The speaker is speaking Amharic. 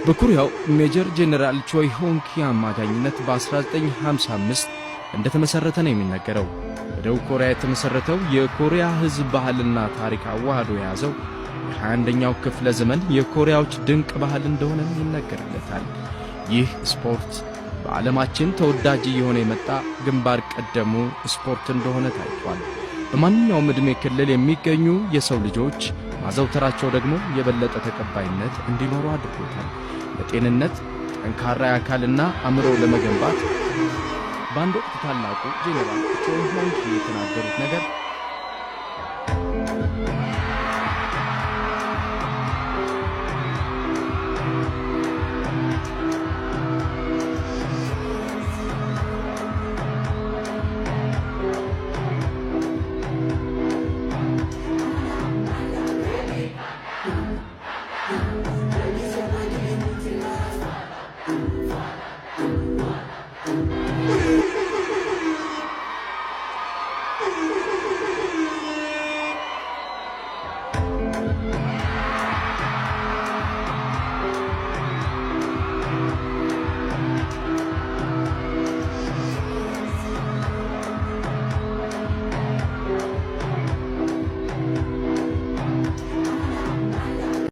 በኮሪያው ሜጀር ጄኔራል ቾይ ሆንግ ኪ አማካኝነት በ1955 እንደተመሰረተ ነው የሚነገረው። በደቡብ ኮሪያ የተመሰረተው የኮሪያ ሕዝብ ባህልና ታሪክ አዋህዶ የያዘው የ21ኛው ክፍለ ዘመን የኮሪያዎች ድንቅ ባህል እንደሆነ ይነገርለታል። ይህ ስፖርት በዓለማችን ተወዳጅ እየሆነ የመጣ ግንባር ቀደሙ ስፖርት እንደሆነ ታይቷል። በማንኛውም ዕድሜ ክልል የሚገኙ የሰው ልጆች ማዘውተራቸው ደግሞ የበለጠ ተቀባይነት እንዲኖሩ አድርጎታል። ለጤንነት ጠንካራ አካልና አእምሮ ለመገንባት በአንድ ወቅት ታላቁ ጄኔራል ቾይ ሆንግ ኪ የተናገሩት ነገር